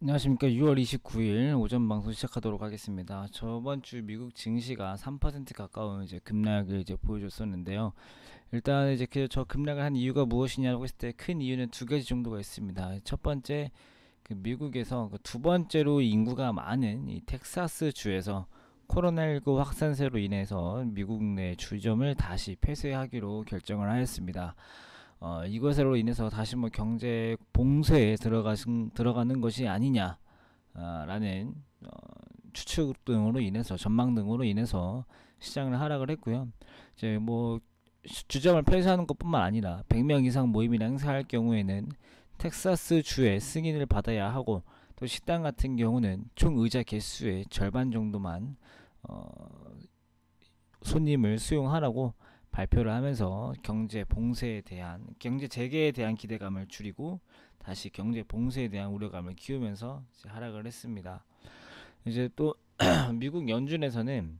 안녕하십니까. 6월 29일 오전 방송 시작하도록 하겠습니다. 저번 주 미국 증시가 3% 가까운 이제 급락을 이제 보여줬었는데요. 일단 이제 저 급락을 한 이유가 무엇이냐고 했을 때 큰 이유는 두 가지 정도가 있습니다. 첫 번째, 미국에서 두 번째로 인구가 많은 이 텍사스 주에서 코로나19 확산세로 인해서 미국 내 주점을 다시 폐쇄하기로 결정을 하였습니다. 이것으로 인해서 다시 뭐 경제 봉쇄에 들어가는 것이 아니냐, 라는 추측 등으로 인해서 전망 등으로 인해서 시장을 하락을 했고요. 이제 뭐 주점을 폐쇄하는 것뿐만 아니라 100명 이상 모임이나 행사할 경우에는 텍사스 주의 승인을 받아야 하고, 또 식당 같은 경우는 총 의자 개수의 절반 정도만 손님을 수용하라고 발표를 하면서 경제 재개에 대한 기대감을 줄이고 다시 경제 봉쇄에 대한 우려감을 키우면서 이제 하락을 했습니다. 이제 또 미국 연준에서는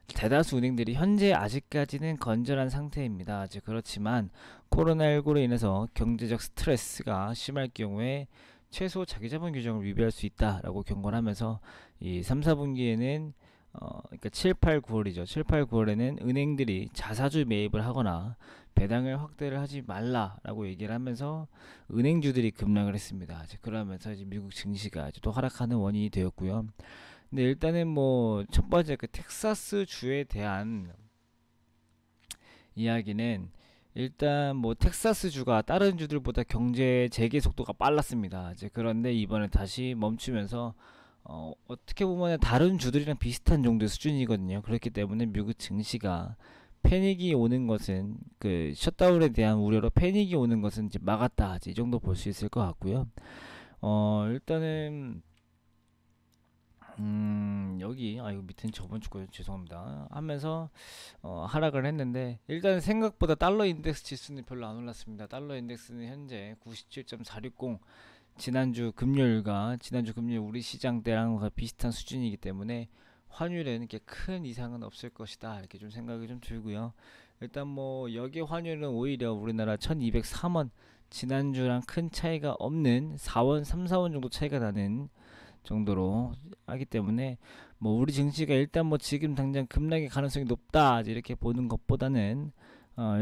대다수 은행들이 현재 아직까지는 건전한 상태입니다. 이제 그렇지만 코로나19로 인해서 경제적 스트레스가 심할 경우에 최소 자기자본 규정을 위배할 수 있다라고 경고를 하면서 이 3, 4분기에는 그러니까 7, 8, 9월이죠. 7, 8, 9월에는 은행들이 자사주 매입을 하거나 배당을 확대를 하지 말라라고 얘기를 하면서 은행주들이 급락을 했습니다. 이제 그러면서 이제 미국 증시가 이제 또 하락하는 원인이 되었고요. 근데 일단은 뭐 첫 번째 텍사스 주에 대한 이야기는, 일단 뭐 텍사스 주가 다른 주들보다 경제 재개 속도가 빨랐습니다. 이제 그런데 이번에 다시 멈추면서 어떻게 보면 다른 주들이랑 비슷한 정도의 수준이거든요. 그렇기 때문에 미국 증시가 패닉이 오는 것은 셧다운에 대한 우려로 패닉이 오는 것은 이제 막았다. 이제 이 정도 볼 수 있을 것 같고요. 일단은 여기 이거 밑에는 저번 주 거예요. 죄송합니다. 하면서 하락을 했는데, 일단 생각보다 달러 인덱스 지수는 별로 안 올랐습니다. 달러 인덱스는 현재 97.460, 지난주 금요일 우리 시장 때랑 비슷한 수준이기 때문에 환율에는 이렇게 큰 이상은 없을 것이다, 이렇게 좀 생각이 좀 들고요. 일단 뭐 여기 환율은 오히려 우리나라 1203원, 지난주랑 큰 차이가 없는 4원 3, 4원 정도 차이가 나는 정도로 하기 때문에 뭐 우리 증시가 일단 뭐 지금 당장 급락의 가능성이 높다 이렇게 보는 것보다는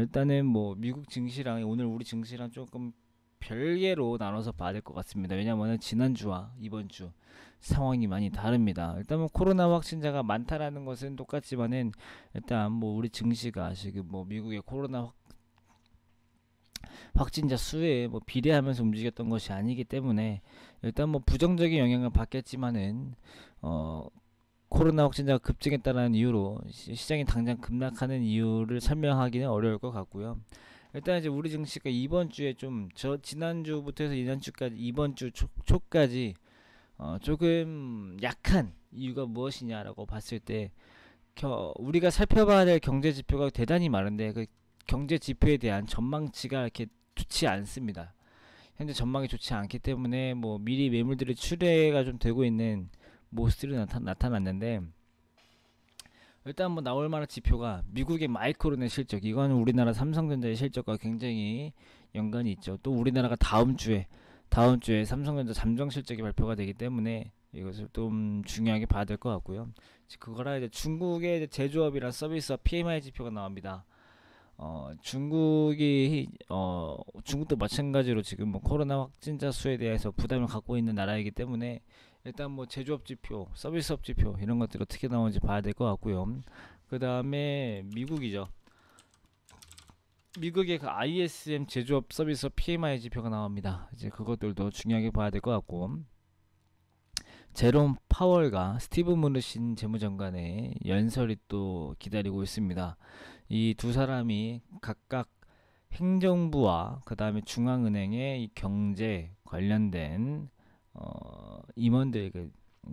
일단은 뭐 미국 증시랑 오늘 우리 증시랑 조금 별개로 나눠서 봐야 될 것 같습니다. 왜냐하면 지난주와 이번 주 상황이 많이 다릅니다. 일단 뭐 코로나 확진자가 많다라는 것은 똑같지만은, 일단 뭐 우리 증시가 지금 뭐 미국의 코로나 확진자 수에 뭐 비례하면서 움직였던 것이 아니기 때문에 일단 뭐 부정적인 영향을 받겠지만은 코로나 확진자가 급증했다는 이유로 시장이 당장 급락하는 이유를 설명하기는 어려울 것 같고요. 일단 이제 우리 증시가 이번 주에 지난주부터 해서 이번 주 초까지 조금 약한 이유가 무엇이냐라고 봤을 때, 우리가 살펴봐야 될 경제 지표가 대단히 많은데 그 경제 지표에 대한 전망치가 이렇게 좋지 않습니다. 현재 전망이 좋지 않기 때문에 뭐 미리 매물들의 출회가 좀 되고 있는 모습들이 나타났는데, 일단 뭐 나올 만한 지표가 미국의 마이크로넷 실적, 이건 우리나라 삼성전자의 실적과 굉장히 연관이 있죠. 또 우리나라가 다음 주에 삼성전자 잠정 실적이 발표가 되기 때문에 이것을 좀 중요하게 봐야 될 것 같고요. 그거라 이제 중국의 제조업이랑 서비스업 PMI 지표가 나옵니다. 중국도 마찬가지로 지금 뭐 코로나 확진자 수에 대해서 부담을 갖고 있는 나라이기 때문에 일단 뭐 제조업 지표, 서비스업 지표 이런 것들이 어떻게 나오는지 봐야 될 것 같고요. 그 다음에 미국이죠. 미국의 그 ISM 제조업 서비스업 PMI 지표가 나옵니다. 이제 그것들도 중요하게 봐야 될 것 같고, 제롬 파월과 스티브 무누신 재무장관의 연설이 또 기다리고 있습니다. 이 두 사람이 각각 행정부와 그 다음에 중앙은행의 이 경제 관련된 임원들,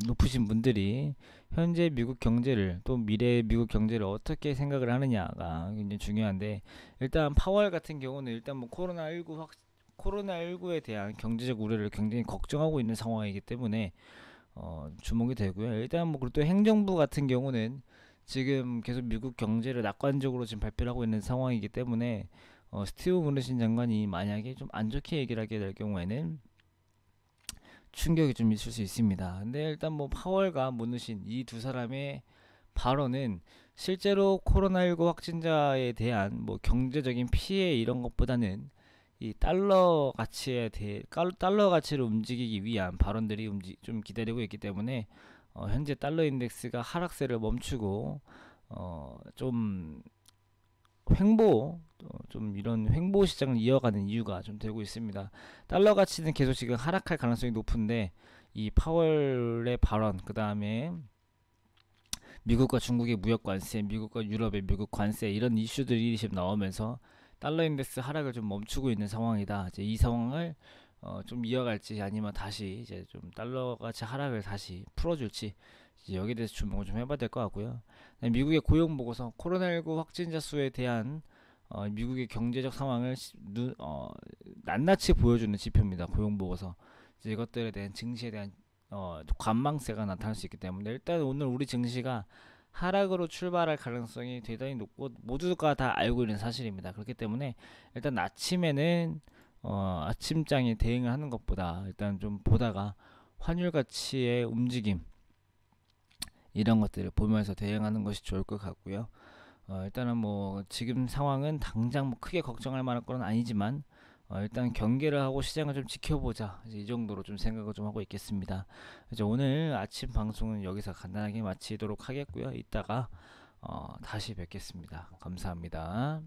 높으신 분들이 현재 미국 경제를, 또 미래의 미국 경제를 어떻게 생각을 하느냐가 굉장히 중요한데, 일단 파월 같은 경우는 일단 뭐 코로나19에 대한 경제적 우려를 굉장히 걱정하고 있는 상황이기 때문에 주목이 되고요. 일단 뭐 그리고 또 행정부 같은 경우는 지금 계속 미국 경제를 낙관적으로 지금 발표를 하고 있는 상황이기 때문에 스티브 무누신 장관이 만약에 좀 안 좋게 얘기를 하게 될 경우에는 충격이 좀 있을 수 있습니다. 근데 일단 뭐 파월과 문우신 이 두 사람의 발언은 실제로 코로나19 확진자에 대한 뭐 경제적인 피해 이런 것보다는 이 달러 가치에 대해 달러 가치를 움직이기 위한 발언들이 좀 기다리고 있기 때문에 현재 달러 인덱스가 하락세를 멈추고 좀 좀 이런 횡보 시장을 이어가는 이유가 좀 되고 있습니다. 달러 가치는 계속 지금 하락할 가능성이 높은데 이 파월의 발언, 그 다음에 미국과 중국의 무역 관세, 미국과 유럽의 미국 관세 이런 이슈들이 지금 나오면서 달러 인덱스 하락을 좀 멈추고 있는 상황이다. 이제 이 상황을 좀 이어갈지 아니면 다시 이제 좀 달러 가치 하락을 다시 풀어줄지 이제 여기에 대해서 주목을 좀 해봐야 될 것 같고요. 미국의 고용 보고서 코로나19 확진자 수에 대한 미국의 경제적 상황을 낱낱이 보여주는 지표입니다. 고용 보고서 이것들에 대한 증시에 대한 관망세가 나타날 수 있기 때문에 일단 오늘 우리 증시가 하락으로 출발할 가능성이 대단히 높고 모두가 다 알고 있는 사실입니다. 그렇기 때문에 일단 아침에는 아침장에 대응을 하는 것보다 일단 좀 보다가 환율 가치의 움직임 이런 것들을 보면서 대응하는 것이 좋을 것 같고요. 일단은 뭐 지금 상황은 당장 뭐 크게 걱정할 만한 건 아니지만 일단 경계를 하고 시장을 좀 지켜보자 이제 이 정도로 좀 생각을 좀 하고 있겠습니다. 이제 오늘 아침 방송은 여기서 간단하게 마치도록 하겠고요. 이따가 다시 뵙겠습니다. 감사합니다.